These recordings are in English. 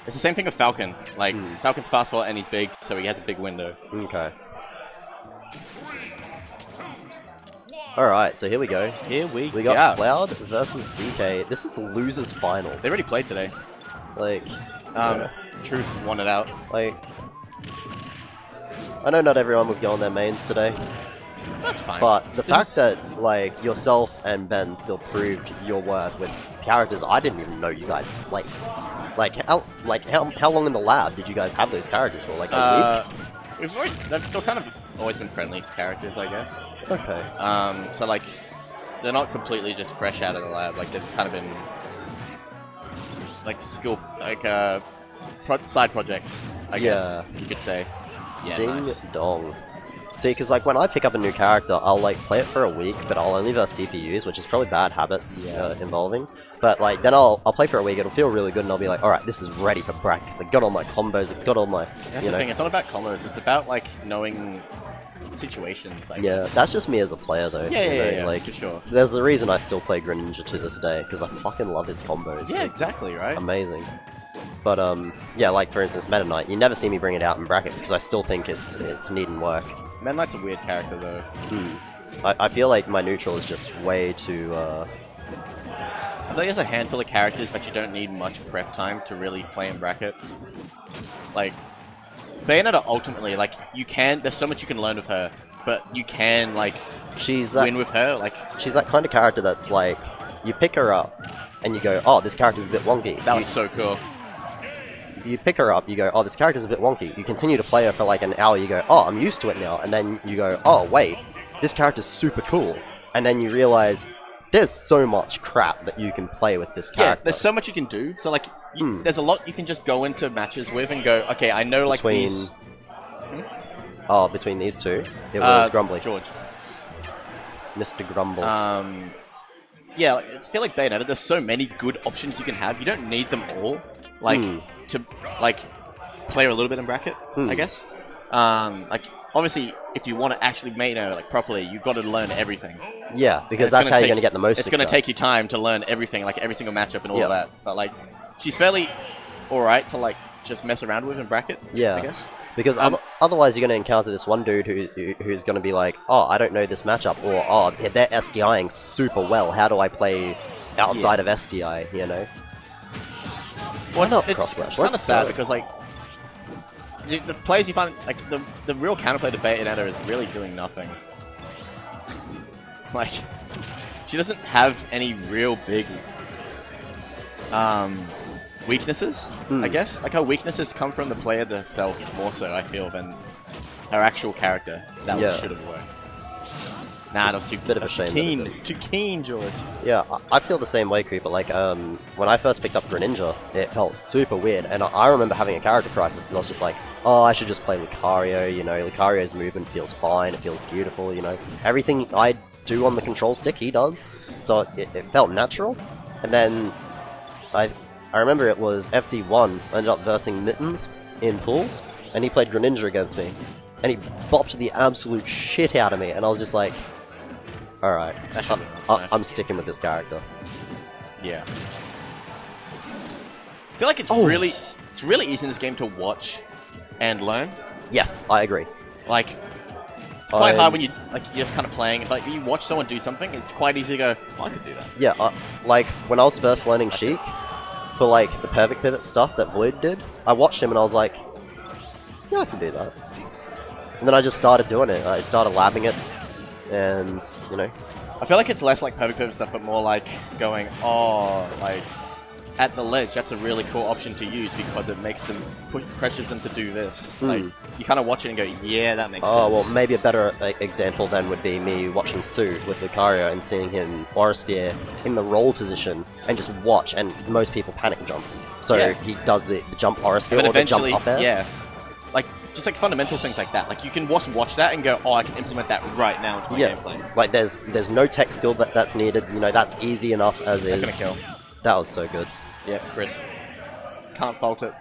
It's the same thing with Falcon. Like, Falcon's fastball and he's big, so he has a big window. Okay. Alright, so here we go. We got Cloud versus DK. This is losers finals. They already played today. Like, Truth won it out. Like, I know not everyone was going their mains today. That's fine. But the fact that, like, yourself and Ben still proved your worth with characters I didn't even know you guys, how long in the lab did you guys have those characters for? Like a week? They've kind of always been friendly characters, I guess. Okay. So like, they're not completely just fresh out of the lab. Like they've kind of been like side projects, I guess you could say. Yeah, Ding nice. dong. See, because like when I pick up a new character, I'll like play it for a week, but I'll only verse CPUs, which is probably bad habits involving. But like then I'll play for a week, it'll feel really good, and I'll be like, all right, this is ready for brackets. I got all my combos, I got all my. That's the thing. It's not about combos. It's about like knowing situations. I guess. That's just me as a player, though. Yeah, like, for sure. There's a reason I still play Greninja to this day, because I fucking love his combos. Yeah, exactly, right? Amazing. But yeah, like for instance, Meta Knight, you never see me bring it out in bracket because I still think it's needing work. Meta Knight's a weird character though. I feel like my neutral is just way too. I think there's a handful of characters that you don't need much prep time to really play in bracket. Like Bayonetta, ultimately, like you can. There's so much you can learn with her, but you can like win with her. Like she's that kind of character that's like you pick her up and you go, oh, this character's a bit wonky. That was so cool. You pick her up, you go, oh, this character's a bit wonky. You continue to play her for like an hour, you go, oh, I'm used to it now. And then you go, oh, wait, this character's super cool. And then you realize there's so much crap that you can play with this character. Yeah, there's so much you can do. So, like, there's a lot you can just go into matches with and go, okay, I know, like, these... Oh, between these two? It was Grumbley. George. Mr. Grumbles. Yeah, like, I feel like Bayonetta, there's so many good options you can have. You don't need them all. Like... to like play a little bit in bracket, I guess. Like obviously, if you want to actually like properly, you've got to learn everything. Yeah, because that's how you're gonna get the most. It's gonna take you time to learn everything, like every single matchup and all of that. But like, she's fairly alright to like just mess around with in bracket. Yeah, I guess. Because otherwise, you're gonna encounter this one dude who's gonna be like, oh, I don't know this matchup, or oh, they're SDIing super well. How do I play outside of SDI? You know. Well, it's kind of sad because, like, the players you find, like, the real counterplay to Bayonetta is really doing nothing. Like, she doesn't have any real big weaknesses, I guess. Like, her weaknesses come from the player herself more so, I feel, than her actual character. That should have worked. Nah, that was too bit of a shame. Too keen, George. Yeah, I feel the same way, Creeper. Like, when I first picked up Greninja, it felt super weird, and I remember having a character crisis because I was just like, oh, I should just play Lucario. You know, Lucario's movement feels fine. It feels beautiful. You know, everything I do on the control stick, he does. So it felt natural. And then I remember it was FD1. I ended up versing Mittens in pools, and he played Greninja against me, and he bopped the absolute shit out of me, and I was just like, alright, I'm sticking with this character. Yeah. I feel like it's really easy in this game to watch and learn. Yes, I agree. Like, it's quite hard when you're just kind of playing. If like you watch someone do something, it's quite easy to go, oh, I could do that. Yeah, like when I was first learning Sheik, for like the perfect pivot stuff that Void did, I watched him and I was like, yeah, I can do that. And then I just started doing it. I started labbing it. And, you know, I feel like it's less like perfect pivot stuff, but more like going, oh, like, at the ledge, that's a really cool option to use because it makes them, pressures them to do this. Like, you kind of watch it and go, yeah, that makes sense. Oh, well, maybe a better example then would be me watching Sue with Lucario and seeing him Aura Sphere in the roll position and just watch, and most people panic jump. So he does the jump Aura Sphere or the jump up air. Yeah. Like, just like fundamental things like that. Like you can watch that and go, oh, I can implement that right now into my gameplay. Like there's no tech skill that's needed. You know, that's easy enough as is. That's gonna kill. That was so good. Yeah, crisp. Can't fault it.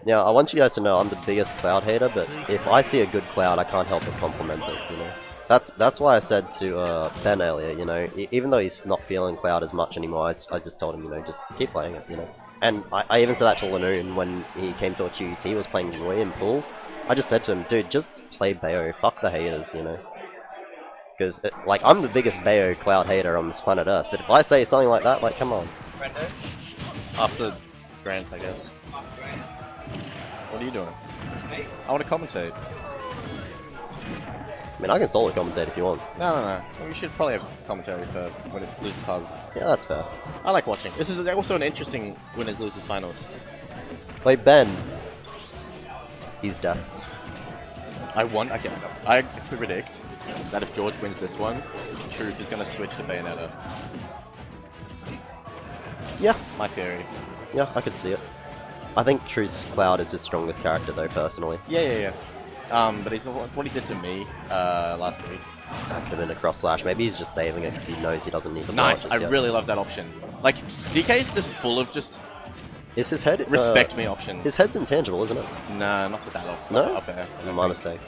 Now, I want you guys to know I'm the biggest Cloud hater, but if I see a good Cloud, I can't help but compliment it. You know, that's why I said to Ben earlier. You know, even though he's not feeling Cloud as much anymore, I just told him, you know, just keep playing it. You know. and I even said that to Lanoon when he came to a QET, was playing Roy in pools. I just said to him, dude, just play Bayo, fuck the haters, you know. Because, like, I'm the biggest Bayo Cloud hater on this planet Earth, but if I say something like that, like, come on. After Grant, I guess. What are you doing? I want to commentate. I mean, I can solo commentate if you want. No. We should probably have commentary for winners losers finals. Yeah, that's fair. I like watching. This is also an interesting winners losers finals. Wait, Ben. He's deaf. I predict that if George wins this one, Truth is going to switch to Bayonetta. Yeah. My theory. Yeah, I could see it. I think Truth's Cloud is his strongest character, though, personally. Yeah. But it's what he did to me last week. That could have been a cross slash. Maybe he's just saving it because he knows he doesn't need the Nice. bosses yet. I really love that option. Like, DK's just full of just Is his head... respect me options. His head's intangible, isn't it? Nah, not for that off. No? Up there. My mistake.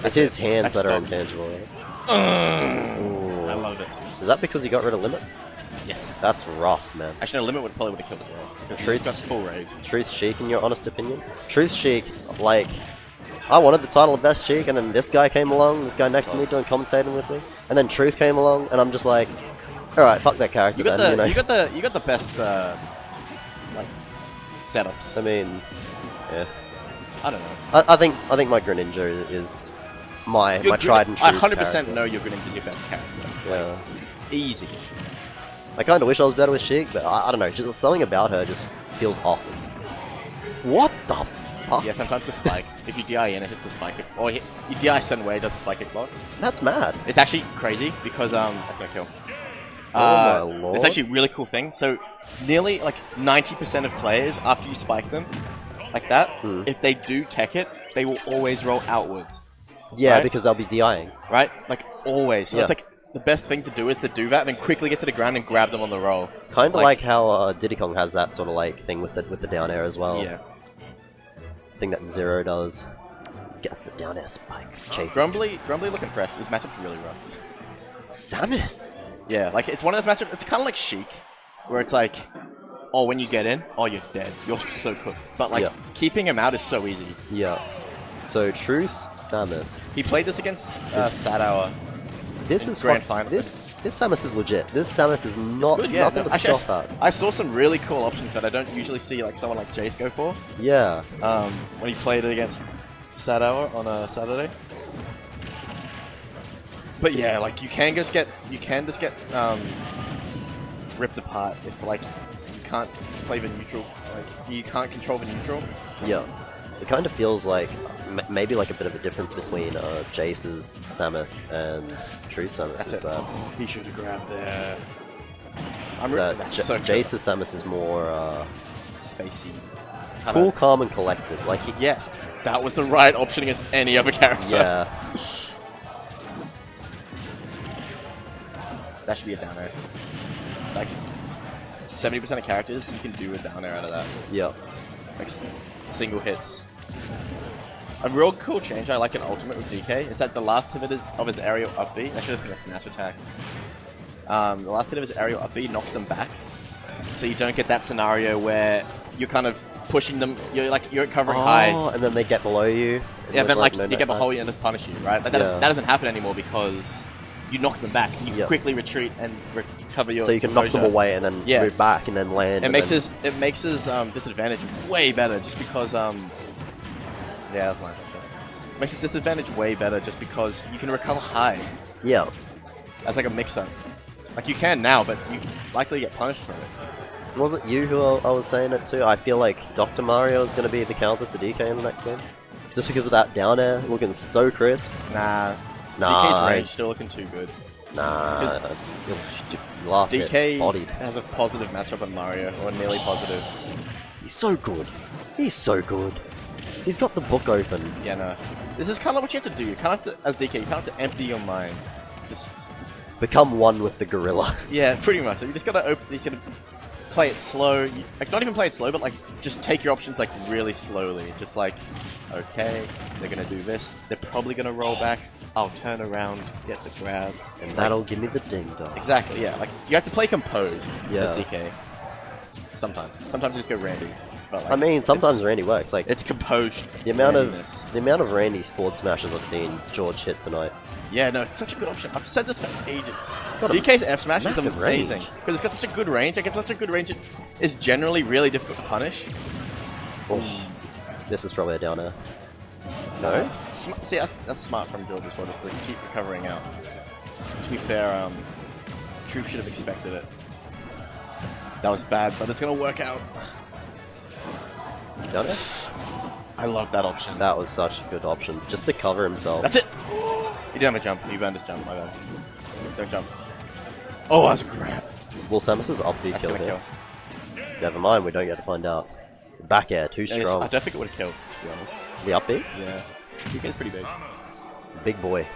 It's his hands that are stopped. intangible, right? I loved it. Is that because he got rid of Limit? Yes. That's rough, man. Actually, no, Limit probably would have killed as well. Because Truth's- he's got full rage. Truth Sheik, in your honest opinion? Truth Sheik, like... I wanted the title of Best Sheik, and then this guy came along, this guy next to me doing commentating with me, and then Truth came along, and I'm just like, alright, fuck that character You got then, the you know? you got the best like setups. I mean, yeah. I don't know. I think my Greninja is my tried and true I 100% character. know you're Greninja's your best character. Yeah. Easy. I kind of wish I was better with Sheik, but I don't know, just something about her just feels awful. What the fuck? Yeah, sometimes the spike. If you DI in, it hits the spike. Or you DI a certain way, it does the spike hitbox. That's mad. It's actually crazy because that's gonna kill. Oh my lord. It's actually a really cool thing. So nearly like 90% of players, after you spike them like that, if they do tech it, they will always roll outwards. Yeah, right? because they'll be DIing. Right? Like always. So Yeah. it's like the best thing to do is to do that, and then quickly get to the ground and grab them on the roll. Kind of like how Diddy Kong has that sort of like thing with the down air as well. Yeah. Thing that Zero does. Gets the down air spike. Chases. Grumbly looking fresh. This matchup's really rough. Samus! Yeah, like it's one of those matchups. It's kind of like Sheik, where it's like, oh, when you get in, oh, you're dead. You're so cooked. But like keeping him out is so easy. Yeah. So Truce, Samus. He played this against Sad Hour. This in is Grand fun. Final. This Samus is legit. This Samus is not Good, yeah. nothing to Actually, scoff at. I saw some really cool options that I don't usually see like someone like Jace go for. Yeah. When he played it against Sad Hour on a Saturday. But yeah, like you can just get ripped apart if like you can't play the neutral, like you can't control the neutral. Yeah. It kind of feels like maybe like a bit of a difference between Jace's Samus and Truce Samus is that He should have grabbed there. Jace's Samus is more spacey. cool, calm, and collected. Like he, Yes, that was the right option against any other character. yeah. That should be a down air. Like 70% of characters, you can do a down air out of that. Yeah. Like single hits. A real cool change I like in Ultimate with DK is that the last hit of his aerial up B, that should have been a smash attack. The last hit of his aerial up B knocks them back. So you don't get that scenario where you're kind of pushing them, you're covering high. And then they get below you. Yeah, then like no you get fight. below you and just punish you, right? But that doesn't happen anymore because you knock them back. You quickly retreat and recover your So you can knock them away and then move back and then land. It makes his disadvantage way better just because that's like it makes his disadvantage way better just because you can recover high. Yeah. As like a mix-up. Like you can now, but you likely get punished for it. Was it you who I was saying it to? I feel like Dr. Mario is going to be the counter to DK in the next game. Just because of that down air looking so crisp. Nah. Nah. DK's range still looking too good. Nah. Last hit, DK bodied. has a positive matchup on Mario, or nearly positive. He's so good. He's so good. He's got the book open. Yeah, no. This is kind of what you have to do. You kind of have to, as DK, you kind of have to empty your mind. Just Become one with the gorilla. yeah, pretty much. You just gotta play it slow. Like not even play it slow, but like just take your options like really slowly. Just like, okay, they're gonna do this. They're probably gonna roll back. I'll turn around, get the grab, and That'll give me the ding dong. exactly. Yeah, like you have to play composed Yeah. as DK. Sometimes. Sometimes you just go Randy. But, like, I mean, sometimes Randy works. Like it's composed. the amount Randiness. of Randy's forward smashes I've seen George hit tonight. Yeah, no, it's such a good option. I've said this for ages. It's got DK's F smash is massive amazing range. because it's got such a good range. Like it's such a good range. It is generally really difficult to punish. Oh, this is probably a downer. No? See, that's smart from George as well, just to keep recovering out. To be fair, Truth should have expected it. That was bad, but it's gonna work out. Downer? I love that option. That was such a good option, just to cover himself. That's it! He didn't have a jump. He burned his jump, my bad. Don't jump. Oh, that's a grab. Will Samus's up B That's kill gonna here? kill. Never mind, we don't get to find out. Back air, too I strong. don't think it would have killed, to be honest. The up B? Yeah. DK's pretty big. Big boy.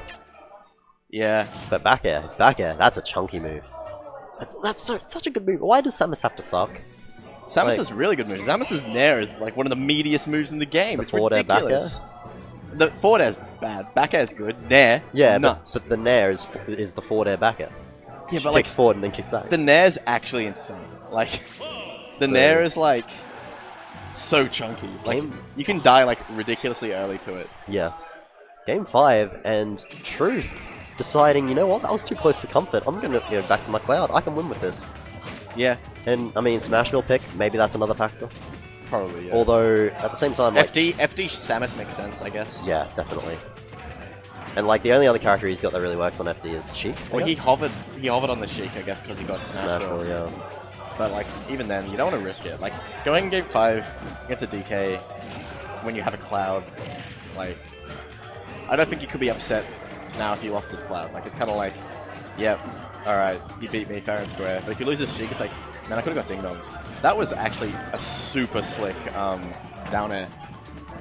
Yeah. But back air, that's a chunky move. That's such a good move. Why does Samus have to suck? Samus Like- has really good moves. Samus's Nair is like one of the meatiest moves in the game. The It's forward air, back air? ridiculous. The forward air's bad. Back air's good. Nair, Yeah, nuts. but the Nair is the forward air back air. Yeah, She but like kicks forward and then kicks back. the Nair's actually insane. Like the Nair is like so chunky. Like Game- you can die like ridiculously early to it. Yeah. Game 5 and Truth deciding, you know what, that was too close for comfort. I'm gonna go back to my cloud. I can win with this. Yeah, And I mean, Smashville pick, maybe that's another factor. probably. Yeah. Although at the same time, like, FD Samus makes sense, I guess. yeah, definitely. And like the only other character he's got that really works on FD is Sheik. I Well, he guess? hovered on the Sheik, I guess, because he got Smashville, Smashville. yeah. But like even then, you don't want to risk it. Like going in game 5 against a DK when you have a Cloud, like I don't think you could be upset now if you lost this Cloud. Like it's kind of like, yep, all right, you beat me fair and square. But if you lose this Sheik, it's like, man, I could have got ding donged. That was actually a super slick down air.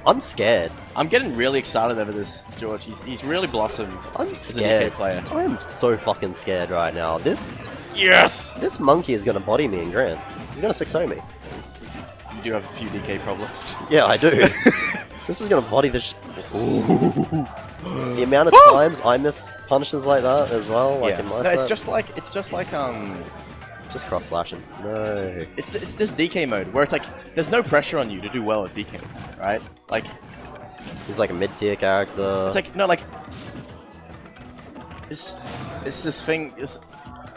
I'm scared. I'm getting really excited over this George. He's really blossomed I'm as a scared. DK player. I am so fucking scared right now. This Yes! monkey is gonna body me in Grants. He's gonna 6-0 me. You do have a few DK problems. Yeah, I do. This is gonna body the The amount of times I missed punishes like that as well, like in my No, set. it's just like Just cross slashing. No. it's this DK mode where it's like there's no pressure on you to do well as DK, right? Like He's like a mid-tier character. it's like no like it's this thing is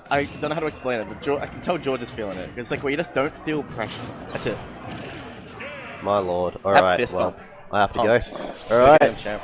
I don't know how to explain it, but I can tell George is feeling it. It's like where you just don't feel pressure. That's it. My lord. Have Alright, fist well, bump. I have to Pumped. go. Alright. Champ.